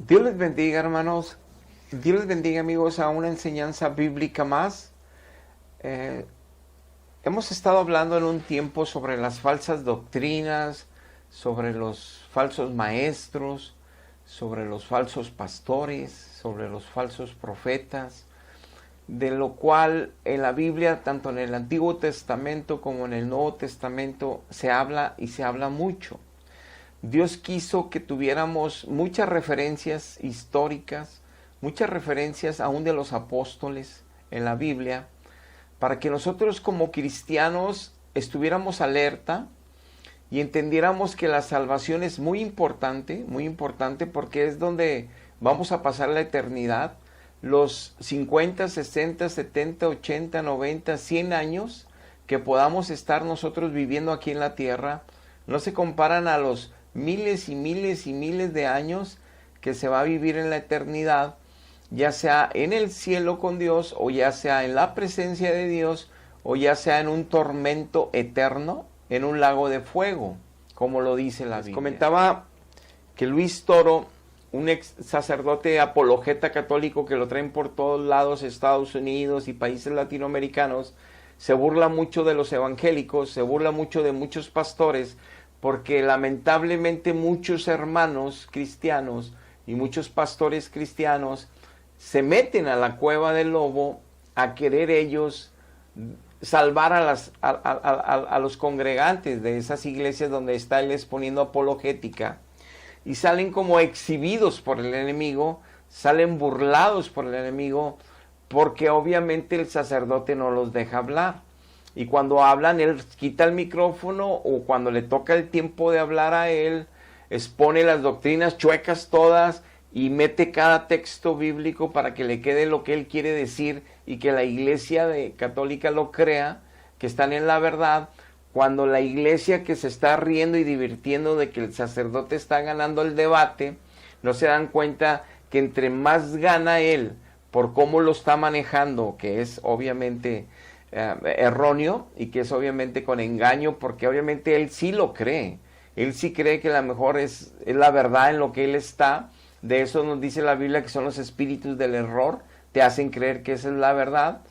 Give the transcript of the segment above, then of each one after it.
Dios les bendiga, hermanos. Dios les bendiga, amigos, a una enseñanza bíblica más. Eh, Hemos estado hablando en un tiempo sobre las falsas doctrinas, sobre los falsos maestros, sobre los falsos pastores, sobre los falsos profetas, de lo cual en la Biblia, tanto en el Antiguo Testamento como en el Nuevo Testamento, se habla y se habla mucho. Dios quiso que tuviéramos muchas referencias históricas, muchas referencias aún de los apóstoles en la Biblia, para que nosotros como cristianos estuviéramos alerta y entendiéramos que la salvación es muy importante porque es donde vamos a pasar la eternidad. Los 50, 60, 70, 80, 90, 100 años que podamos estar nosotros viviendo aquí en la tierra no se comparan a los miles y miles y miles de años que se va a vivir en la eternidad, ya sea en el cielo con Dios, o ya sea en la presencia de Dios, o ya sea en un tormento eterno, en un lago de fuego, como lo dice la Biblia. Comentaba que Luis Toro, un ex sacerdote apologeta católico que lo traen por todos lados, Estados Unidos y países latinoamericanos, se burla mucho de los evangélicos, se burla mucho de muchos pastores, porque lamentablemente muchos hermanos cristianos y muchos pastores cristianos se meten a la cueva del lobo a querer ellos salvar a los congregantes de esas iglesias donde está él exponiendo apologética, y salen como exhibidos por el enemigo, salen burlados por el enemigo, porque obviamente el sacerdote no los deja hablar. Y cuando hablan, él quita el micrófono, o cuando le toca el tiempo de hablar a él, expone las doctrinas chuecas todas y mete cada texto bíblico para que le quede lo que él quiere decir y que la iglesia católica lo crea, que están en la verdad, cuando la iglesia que se está riendo y divirtiendo de que el sacerdote está ganando el debate, no se dan cuenta que entre más gana él por cómo lo está manejando, que es obviamente erróneo y que es obviamente con engaño, porque obviamente él sí lo cree, él sí cree que la mejor es la verdad en lo que él está. De eso nos dice la Biblia que son los espíritus del error, te hacen creer que esa es la verdad,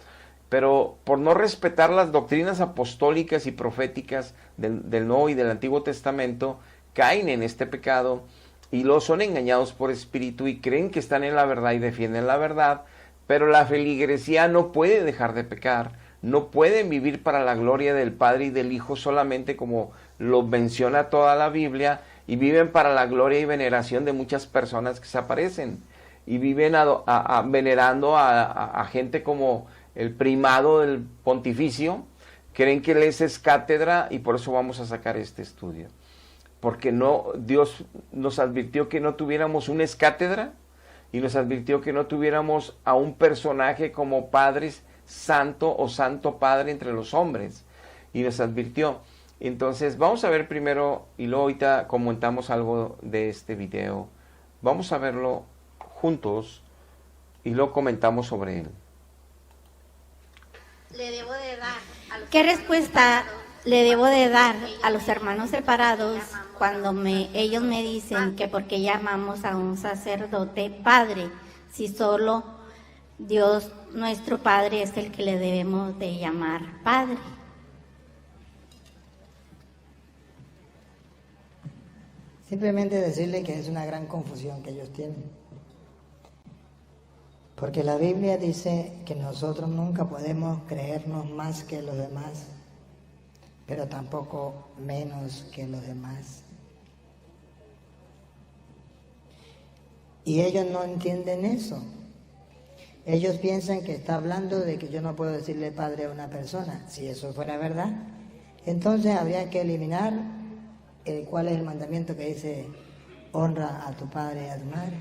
pero por no respetar las doctrinas apostólicas y proféticas del Nuevo y del Antiguo Testamento, caen en este pecado y los son engañados por espíritu y creen que están en la verdad y defienden la verdad, pero la feligresía no puede dejar de pecar. No pueden vivir para la gloria del Padre y del Hijo solamente como lo menciona toda la Biblia, y viven para la gloria y veneración de muchas personas que se aparecen, y viven venerando a gente como el primado del pontificio. Creen que les es cátedra, y por eso vamos a sacar este estudio, porque Dios nos advirtió que no tuviéramos un escátedra, y nos advirtió que no tuviéramos a un personaje como padres santo o santo padre entre los hombres, y nos advirtió. Entonces vamos a ver primero, y luego ahorita comentamos algo de este video. Vamos a verlo juntos y luego comentamos sobre él. ¿Qué respuesta le debo de dar a los hermanos separados cuando ellos me dicen que por qué llamamos a un sacerdote padre, si solo Dios nuestro Padre es el que le debemos de llamar Padre? Simplemente decirle que es una gran confusión que ellos tienen. Porque la Biblia dice que nosotros nunca podemos creernos más que los demás, pero tampoco menos que los demás. Y ellos no entienden eso. Ellos piensan que está hablando de que yo no puedo decirle padre a una persona. Si eso fuera verdad, entonces habría que eliminar ¿cuál es el mandamiento que dice honra a tu padre y a tu madre?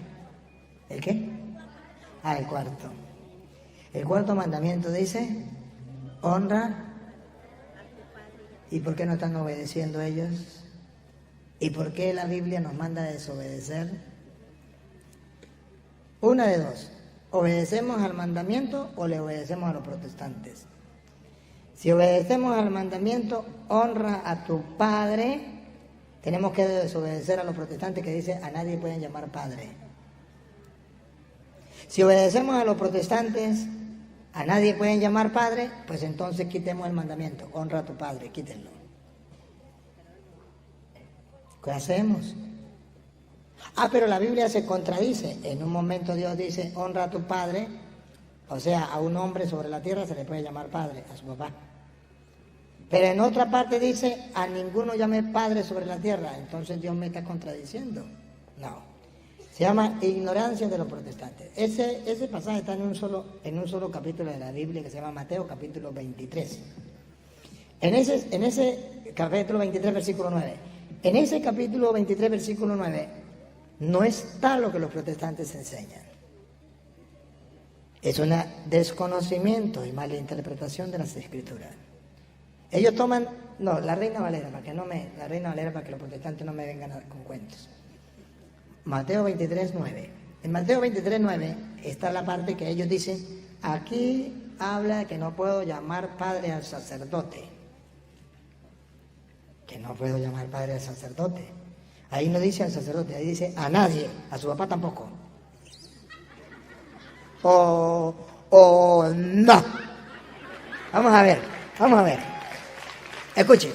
¿El qué? El cuarto. El cuarto mandamiento dice honra. ¿Y por qué no están obedeciendo ellos? ¿Y por qué la Biblia nos manda a desobedecer? Una de dos: ¿obedecemos al mandamiento o le obedecemos a los protestantes? Si obedecemos al mandamiento, honra a tu padre, tenemos que desobedecer a los protestantes que dicen a nadie pueden llamar padre. Si obedecemos a los protestantes, a nadie pueden llamar padre, pues entonces quitemos el mandamiento, honra a tu padre, quítenlo. ¿Qué hacemos? Pero la Biblia se contradice. En un momento Dios dice, honra a tu padre, o sea, a un hombre sobre la tierra se le puede llamar padre, a su papá. Pero en otra parte dice, a ninguno llame padre sobre la tierra. Entonces Dios me está contradiciendo. No. Se llama ignorancia de los protestantes. Ese pasaje está en un solo capítulo de la Biblia que se llama Mateo capítulo 23. En ese capítulo 23 versículo 9. En ese capítulo 23 versículo 9 no está lo que los protestantes enseñan. Es un desconocimiento y mala interpretación de las Escrituras. Ellos toman, la Reina Valera, para que los protestantes no me vengan con cuentos. Mateo 23, 9. En Mateo 23, 9 está la parte que ellos dicen, aquí habla que no puedo llamar padre al sacerdote. Que no puedo llamar padre al sacerdote. Ahí no dice al sacerdote, ahí dice a nadie, a su papá tampoco. O no. Vamos a ver. Escuchen.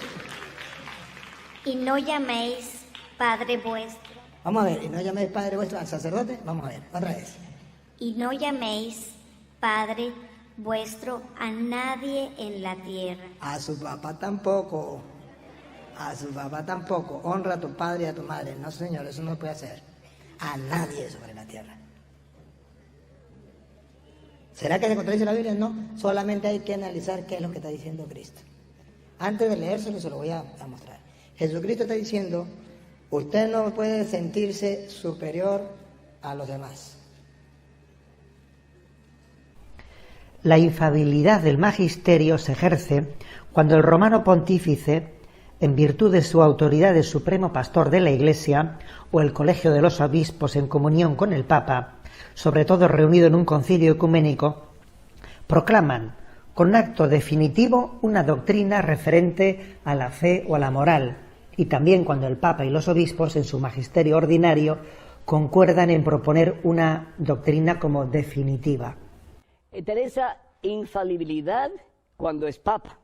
Y no llaméis Padre vuestro. Vamos a ver, y no llaméis Padre vuestro al sacerdote. Vamos a ver, otra vez. Y no llaméis Padre vuestro a nadie en la tierra. A su papá tampoco. Honra a tu padre y a tu madre. No, señor, eso no puede hacer. A nadie sobre la tierra. ¿Será que se contradice la Biblia? No. Solamente hay que analizar qué es lo que está diciendo Cristo. Antes de leérselo, se lo voy a mostrar. Jesucristo está diciendo, usted no puede sentirse superior a los demás. La infalibilidad del magisterio se ejerce cuando el romano pontífice, en virtud de su autoridad de supremo pastor de la Iglesia, o el colegio de los obispos en comunión con el Papa, sobre todo reunido en un concilio ecuménico, proclaman con acto definitivo una doctrina referente a la fe o a la moral, y también cuando el Papa y los obispos en su magisterio ordinario concuerdan en proponer una doctrina como definitiva. Tener esa infalibilidad cuando es Papa,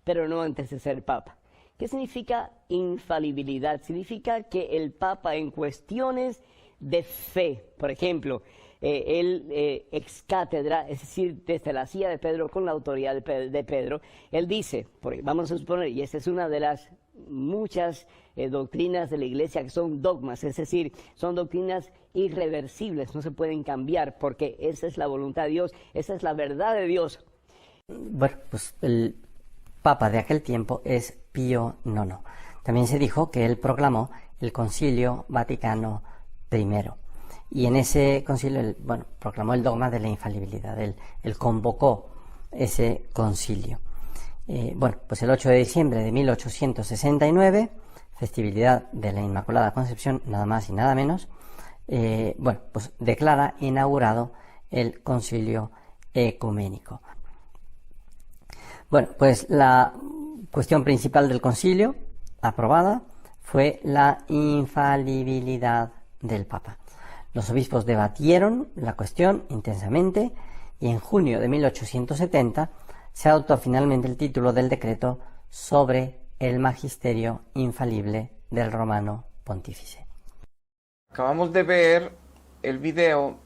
pero no antes de ser Papa. ¿Qué significa infalibilidad? Significa que el Papa en cuestiones de fe, por ejemplo, él ex cátedra, es decir, desde la silla de Pedro, con la autoridad de Pedro, él dice, porque vamos a suponer, y esta es una de las muchas doctrinas de la Iglesia que son dogmas, es decir, son doctrinas irreversibles, no se pueden cambiar, porque esa es la voluntad de Dios, esa es la verdad de Dios. Bueno, pues el Papa de aquel tiempo es Pío IX. También se dijo que él proclamó el Concilio Vaticano I. Y en ese concilio, él, proclamó el dogma de la infalibilidad. Él convocó ese concilio. Pues el 8 de diciembre de 1869, festividad de la Inmaculada Concepción, nada más y nada menos, pues declara inaugurado el concilio ecuménico. Pues la cuestión principal del concilio, aprobada, fue la infalibilidad del Papa. Los obispos debatieron la cuestión intensamente y en junio de 1870 se adoptó finalmente el título del decreto sobre el magisterio infalible del romano pontífice. Acabamos de ver el video,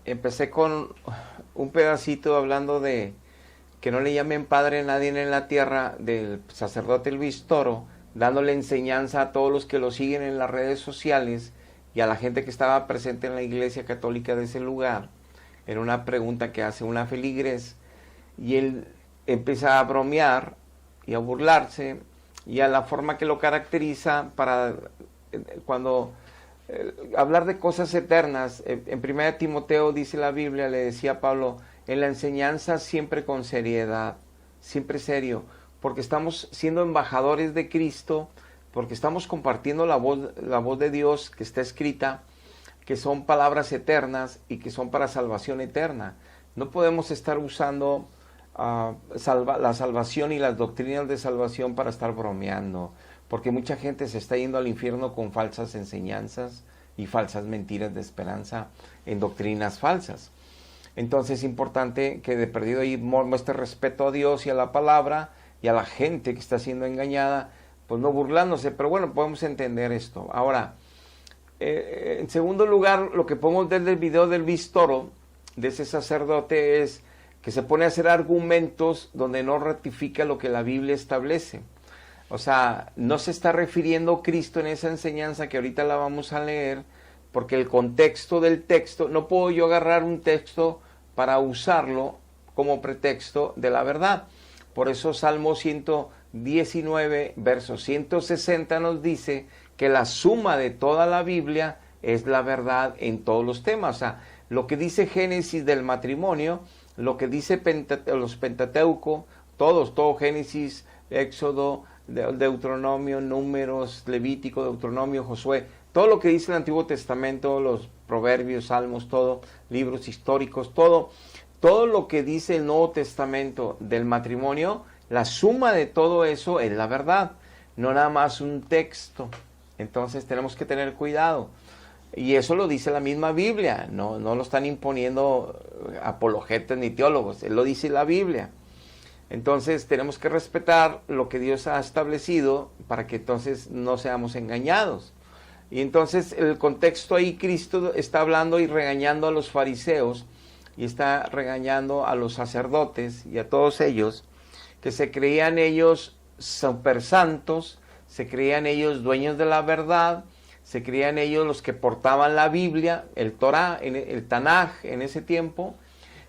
empecé con un pedacito hablando de que no le llamen padre a nadie en la tierra, del sacerdote Luis Toro, dándole enseñanza a todos los que lo siguen en las redes sociales y a la gente que estaba presente en la iglesia católica de ese lugar, en una pregunta que hace una feligres, y él empieza a bromear y a burlarse, y a la forma que lo caracteriza para cuando hablar de cosas eternas. En 1 Timoteo dice la Biblia, le decía a Pablo, en la enseñanza siempre con seriedad, siempre serio, porque estamos siendo embajadores de Cristo, porque estamos compartiendo la voz de Dios que está escrita, que son palabras eternas y que son para salvación eterna. No podemos estar usando la salvación y las doctrinas de salvación para estar bromeando, porque mucha gente se está yendo al infierno con falsas enseñanzas y falsas mentiras de esperanza en doctrinas falsas. Entonces es importante que de perdido ahí muestre respeto a Dios y a la palabra y a la gente que está siendo engañada, pues no burlándose, pero bueno, podemos entender esto. Ahora, en segundo lugar, lo que podemos ver del video del Luis Toro, de ese sacerdote, es que se pone a hacer argumentos donde no ratifica lo que la Biblia establece. O sea, no se está refiriendo Cristo en esa enseñanza que ahorita la vamos a leer, porque el contexto del texto, no puedo yo agarrar un texto para usarlo como pretexto de la verdad. Por eso Salmo 119, verso 160 nos dice que la suma de toda la Biblia es la verdad en todos los temas. O sea, lo que dice Génesis del matrimonio, lo que dice los Pentateuco, todo Génesis, Éxodo, Deuteronomio, Números, Levítico, Deuteronomio, Josué, todo lo que dice el Antiguo Testamento, los Proverbios, Salmos, todo, libros históricos, todo lo que dice el Nuevo Testamento del matrimonio, la suma de todo eso es la verdad, no nada más un texto. Entonces tenemos que tener cuidado. Y eso lo dice la misma Biblia, no lo están imponiendo apologetas ni teólogos, lo dice la Biblia. Entonces tenemos que respetar lo que Dios ha establecido para que entonces no seamos engañados. Y entonces el contexto ahí, Cristo está hablando y regañando a los fariseos y está regañando a los sacerdotes y a todos ellos, que se creían ellos super santos, se creían ellos dueños de la verdad, se creían ellos los que portaban la Biblia, el Torá, el Tanaj en ese tiempo,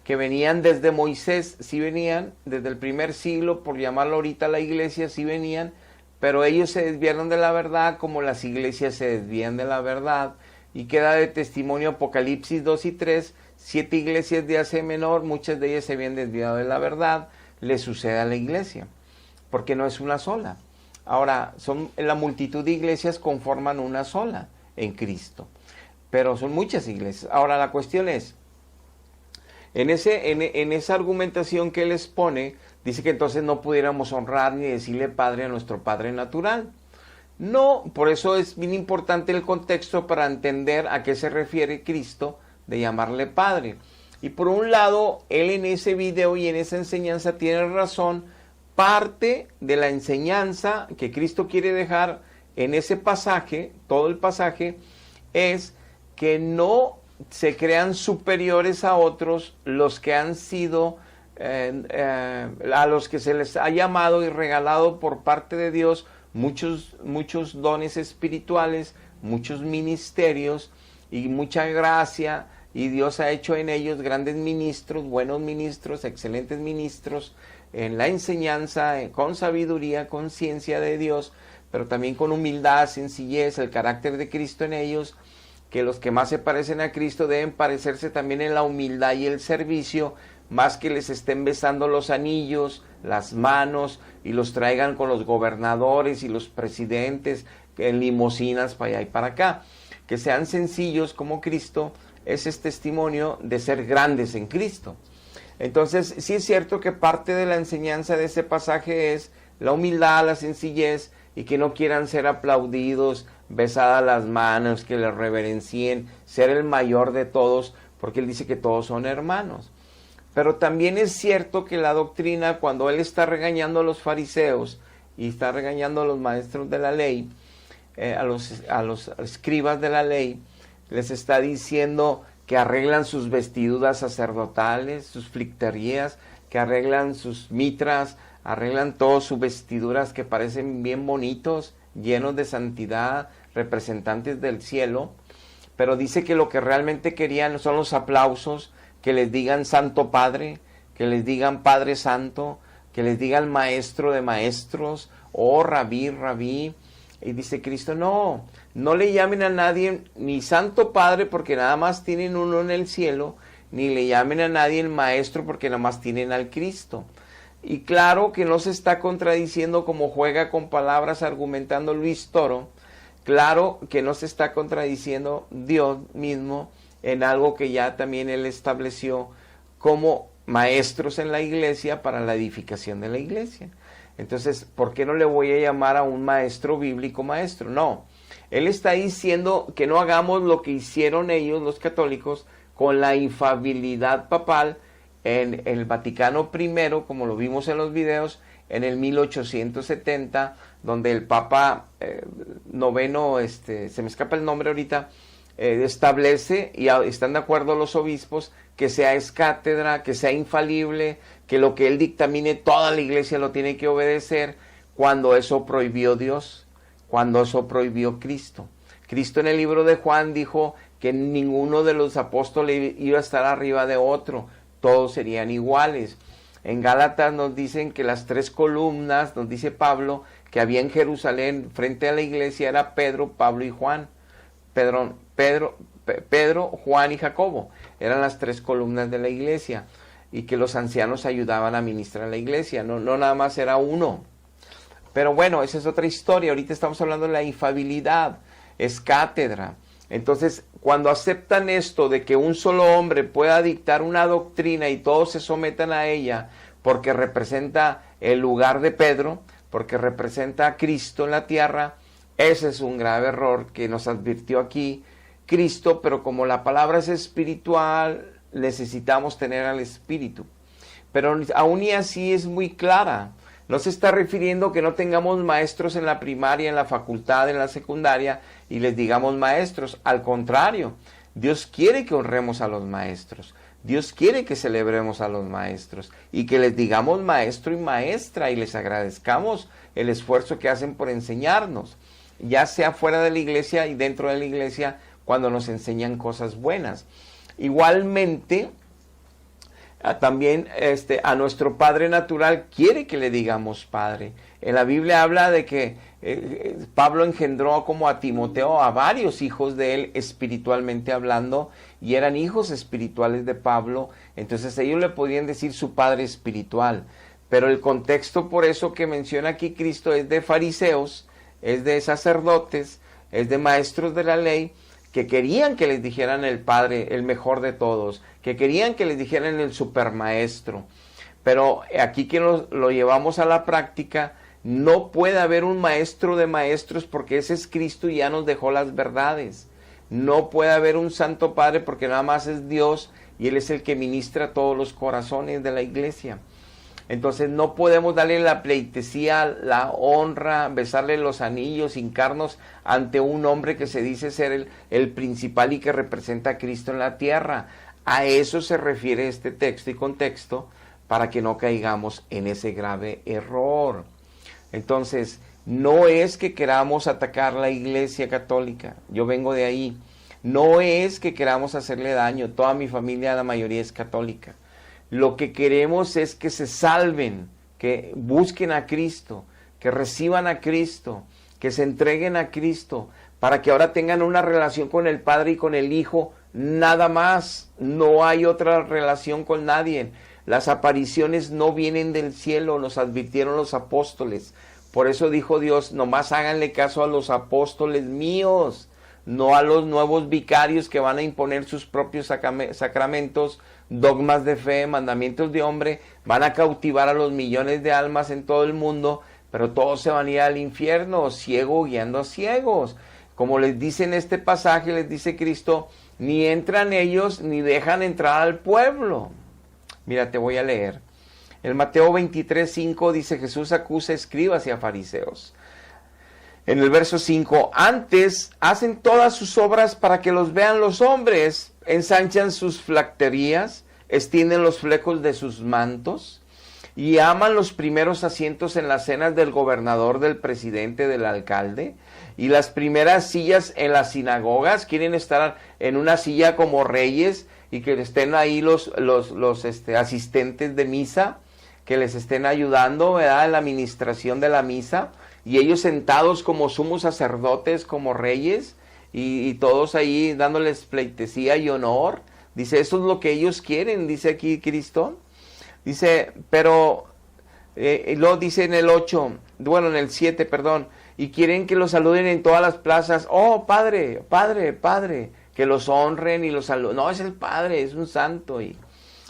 que venían desde Moisés, sí venían, desde el primer siglo, por llamarlo ahorita la iglesia, sí venían, pero ellos se desviaron de la verdad como las iglesias se desvían de la verdad, y queda de testimonio Apocalipsis 2 y 3, 7 iglesias de Asia Menor, muchas de ellas se habían desviado de la verdad, le sucede a la iglesia, porque no es una sola. Ahora, la multitud de iglesias conforman una sola en Cristo, pero son muchas iglesias. Ahora, la cuestión es, en esa argumentación que él expone, dice que entonces no pudiéramos honrar ni decirle Padre a nuestro Padre natural. No, por eso es bien importante el contexto para entender a qué se refiere Cristo de llamarle Padre. Y por un lado, él en ese video y en esa enseñanza tiene razón. Parte de la enseñanza que Cristo quiere dejar en ese pasaje, todo el pasaje, es que no se crean superiores a otros los que han sido, a los que se les ha llamado y regalado por parte de Dios muchos dones espirituales, muchos ministerios y mucha gracia, y Dios ha hecho en ellos grandes ministros, buenos ministros, excelentes ministros, en la enseñanza, con sabiduría, con ciencia de Dios, pero también con humildad, sencillez, el carácter de Cristo en ellos, que los que más se parecen a Cristo deben parecerse también en la humildad y el servicio, más que les estén besando los anillos, las manos, y los traigan con los gobernadores y los presidentes en limusinas para allá y para acá. Que sean sencillos como Cristo, ese es testimonio de ser grandes en Cristo. Entonces, sí es cierto que parte de la enseñanza de ese pasaje es la humildad, la sencillez, y que no quieran ser aplaudidos, besadas las manos, que les reverencien, ser el mayor de todos, porque él dice que todos son hermanos. Pero también es cierto que la doctrina, cuando él está regañando a los fariseos y está regañando a los maestros de la ley, a los escribas de la ley, les está diciendo que arreglan sus vestiduras sacerdotales, sus flicterías, que arreglan sus mitras, arreglan todas sus vestiduras que parecen bien bonitos, llenos de santidad, representantes del cielo, pero dice que lo que realmente querían son los aplausos, que les digan Santo Padre, que les digan Padre Santo, que les digan Maestro de Maestros, o Rabí, Rabí. Y dice Cristo, no le llamen a nadie ni Santo Padre porque nada más tienen uno en el cielo, ni le llamen a nadie el Maestro porque nada más tienen al Cristo. Y claro que no se está contradiciendo como juega con palabras argumentando Luis Toro, claro que no se está contradiciendo Dios mismo en algo que ya también él estableció como maestros en la iglesia para la edificación de la iglesia. Entonces, ¿por qué no le voy a llamar a un maestro bíblico maestro? No, él está diciendo que no hagamos lo que hicieron ellos, los católicos, con la infalibilidad papal en el Vaticano I, como lo vimos en los videos, en el 1870, donde el Papa noveno, se me escapa el nombre ahorita, establece, y están de acuerdo los obispos, que sea ex cátedra, que sea infalible, que lo que él dictamine toda la iglesia lo tiene que obedecer, cuando eso prohibió Dios, cuando eso prohibió Cristo. Cristo en el libro de Juan dijo que ninguno de los apóstoles iba a estar arriba de otro, todos serían iguales. En Gálatas nos dicen que las 3 columnas, nos dice Pablo, que había en Jerusalén frente a la iglesia era Pedro, Pablo y Juan. Pedro, Juan y Jacobo eran las 3 columnas de la iglesia, y que los ancianos ayudaban a ministrar la iglesia, no nada más era uno. Pero bueno, esa es otra historia. Ahorita estamos hablando de la infalibilidad, es cátedra. Entonces, cuando aceptan esto de que un solo hombre pueda dictar una doctrina y todos se sometan a ella, porque representa el lugar de Pedro, porque representa a Cristo en la tierra, ese es un grave error que nos advirtió aquí Cristo, pero como la palabra es espiritual, necesitamos tener al Espíritu. Pero aún y así es muy clara. No se está refiriendo que no tengamos maestros en la primaria, en la facultad, en la secundaria, y les digamos maestros. Al contrario, Dios quiere que honremos a los maestros. Dios quiere que celebremos a los maestros y que les digamos maestro y maestra y les agradezcamos el esfuerzo que hacen por enseñarnos, ya sea fuera de la iglesia y dentro de la iglesia, cuando nos enseñan cosas buenas. Igualmente, también a nuestro Padre natural quiere que le digamos Padre. En la Biblia habla de que Pablo engendró como a Timoteo a varios hijos de él espiritualmente hablando, y eran hijos espirituales de Pablo, entonces ellos le podían decir su padre espiritual. Pero el contexto, por eso que menciona aquí Cristo, es de fariseos, es de sacerdotes, es de maestros de la ley, que querían que les dijeran el Padre, el mejor de todos, que querían que les dijeran el supermaestro. Pero aquí que lo llevamos a la práctica, no puede haber un maestro de maestros, porque ese es Cristo y ya nos dejó las verdades. No puede haber un Santo Padre, porque nada más es Dios y Él es el que ministra todos los corazones de la iglesia. Entonces no podemos darle la pleitesía, la honra, besarle los anillos, hincarnos ante un hombre que se dice ser el principal y que representa a Cristo en la tierra. A eso se refiere este texto y contexto, para que no caigamos en ese grave error. Entonces, no es que queramos atacar la Iglesia Católica, yo vengo de ahí. No es que queramos hacerle daño, toda mi familia, la mayoría es católica. Lo que queremos es que se salven, que busquen a Cristo, que reciban a Cristo, que se entreguen a Cristo, para que ahora tengan una relación con el Padre y con el Hijo, nada más. No hay otra relación con nadie. Las apariciones no vienen del cielo, nos advirtieron los apóstoles. Por eso dijo Dios, nomás háganle caso a los apóstoles míos, no a los nuevos vicarios que van a imponer sus propios sacramentos, dogmas de fe, mandamientos de hombre, van a cautivar a los millones de almas en todo el mundo, pero todos se van a ir al infierno, ciego guiando a ciegos. Como les dice en este pasaje, les dice Cristo, ni entran ellos ni dejan entrar al pueblo. Mira, te voy a leer. En Mateo 23:5 dice, Jesús acusa a escribas y a fariseos. En el verso 5, antes hacen todas sus obras para que los vean los hombres, ensanchan sus flacterías, extienden los flecos de sus mantos y aman los primeros asientos en las cenas del gobernador, del presidente, del alcalde, y las primeras sillas en las sinagogas. Quieren estar en una silla como reyes y que estén ahí los asistentes de misa, que les estén ayudando, ¿verdad?, en la administración de la misa, y ellos sentados como sumos sacerdotes, como reyes, y todos ahí dándoles pleitesía y honor. Dice, eso es lo que ellos quieren, dice aquí Cristo. Dice, pero, luego dice en el 7, perdón, y quieren que los saluden en todas las plazas. Oh, Padre, Padre, Padre, que los honren y los saluden. No, es el Padre, es un santo. Y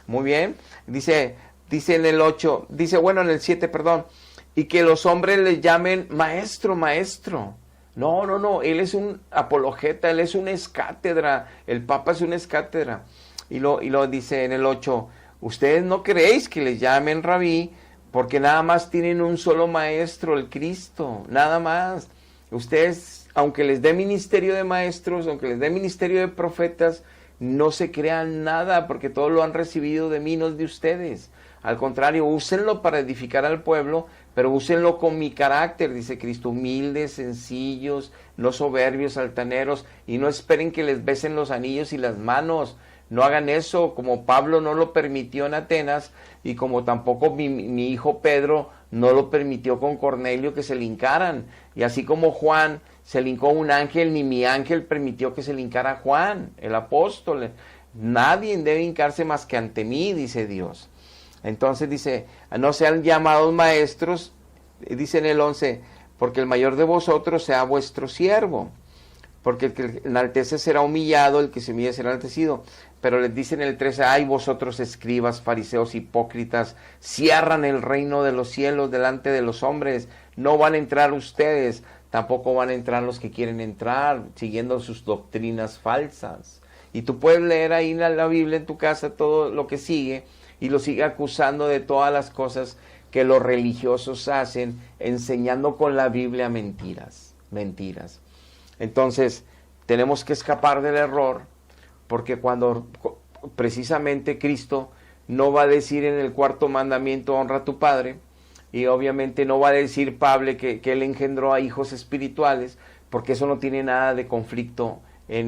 muy bien, dice en el 7, perdón, y que los hombres les llamen maestro, maestro. No, él es un apologeta, él es una escátedra, el Papa es una escátedra. Y lo dice en el 8, ustedes no creéis que les llamen rabí, porque nada más tienen un solo maestro, el Cristo, nada más. Ustedes, aunque les dé ministerio de maestros, aunque les dé ministerio de profetas, no se crean nada, porque todo lo han recibido de mí, no es de ustedes. Al contrario, úsenlo para edificar al pueblo, pero úsenlo con mi carácter, dice Cristo, humildes, sencillos, no soberbios, altaneros, y no esperen que les besen los anillos y las manos. No hagan eso, como Pablo no lo permitió en Atenas, y como tampoco mi hijo Pedro no lo permitió con Cornelio que se le hincaran. Y así como Juan se le hincó un ángel, ni mi ángel permitió que se le hincara a Juan, el apóstol. Nadie debe hincarse más que ante mí, dice Dios. Entonces dice, no sean llamados maestros, dice en el 11, porque el mayor de vosotros sea vuestro siervo. Porque el que enaltece será humillado, el que se humilla será enaltecido. Pero les dice en el 13, ay vosotros escribas, fariseos, hipócritas, cierran el reino de los cielos delante de los hombres, no van a entrar ustedes, tampoco van a entrar los que quieren entrar, siguiendo sus doctrinas falsas. Y tú puedes leer ahí en la Biblia en tu casa todo lo que sigue, y lo sigue acusando de todas las cosas que los religiosos hacen, enseñando con la Biblia mentiras. Entonces, tenemos que escapar del error, porque cuando precisamente Cristo no va a decir en el cuarto mandamiento, honra a tu padre, y obviamente no va a decir Pablo que él engendró a hijos espirituales, porque eso no tiene nada de conflicto en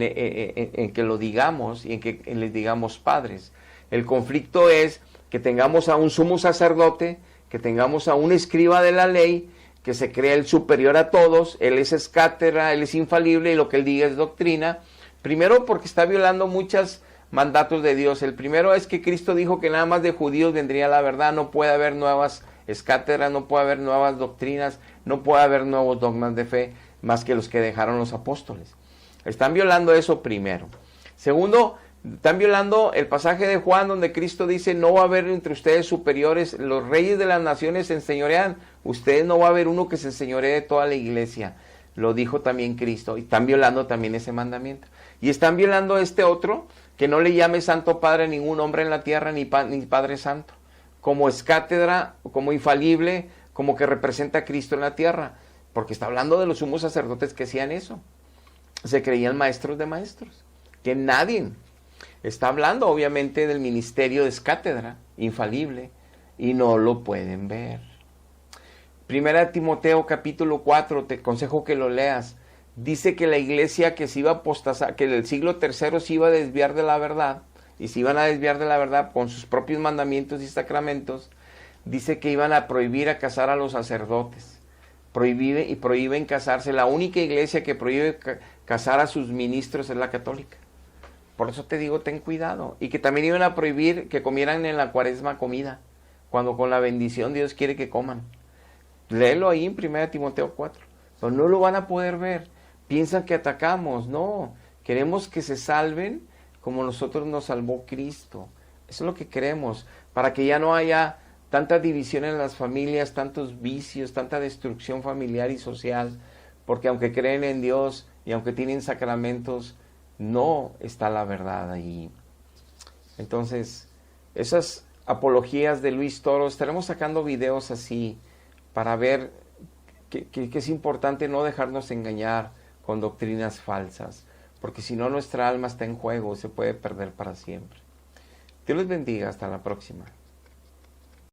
que lo digamos y en que les digamos padres. El conflicto es que tengamos a un sumo sacerdote, que tengamos a un escriba de la ley, que se cree el superior a todos, él es cátedra, él es infalible y lo que él diga es doctrina. Primero porque está violando muchos mandatos de Dios. El primero es que Cristo dijo que nada más de judíos vendría la verdad, no puede haber nuevas cátedras, no puede haber nuevas doctrinas, no puede haber nuevos dogmas de fe más que los que dejaron los apóstoles. Están violando eso primero. Segundo, están violando el pasaje de Juan donde Cristo dice, no va a haber entre ustedes superiores, los reyes de las naciones se enseñorean, ustedes no va a haber uno que se enseñoree de toda la iglesia. Lo dijo también Cristo, y están violando también ese mandamiento. Y están violando este otro, que no le llame Santo Padre a ningún hombre en la tierra, ni Padre Santo, como es cátedra, como infalible, como que representa a Cristo en la tierra, porque está hablando de los sumos sacerdotes que hacían eso. Se creían maestros de maestros, que nadie. Está hablando obviamente del ministerio de cátedra, infalible, y no lo pueden ver. Primera Timoteo capítulo 4, te aconsejo que lo leas. Dice que la iglesia que se iba a apostasar, que el siglo III se iba a desviar de la verdad, y se iban a desviar de la verdad con sus propios mandamientos y sacramentos, dice que iban a prohibir a casar a los sacerdotes. Prohíben casarse. La única iglesia que prohíbe casar a sus ministros es la católica. Por eso te digo, ten cuidado. Y que también iban a prohibir que comieran en la cuaresma comida, cuando con la bendición Dios quiere que coman. Léelo ahí en 1 Timoteo 4. Pero no lo van a poder ver. Piensan que atacamos. No, queremos que se salven como nosotros nos salvó Cristo. Eso es lo que queremos, para que ya no haya tanta división en las familias, tantos vicios, tanta destrucción familiar y social, porque aunque creen en Dios y aunque tienen sacramentos, no está la verdad ahí. Entonces, esas apologías de Luis Toro, estaremos sacando videos así para ver que es importante no dejarnos engañar con doctrinas falsas, porque si no nuestra alma está en juego, se puede perder para siempre. Dios les bendiga, hasta la próxima.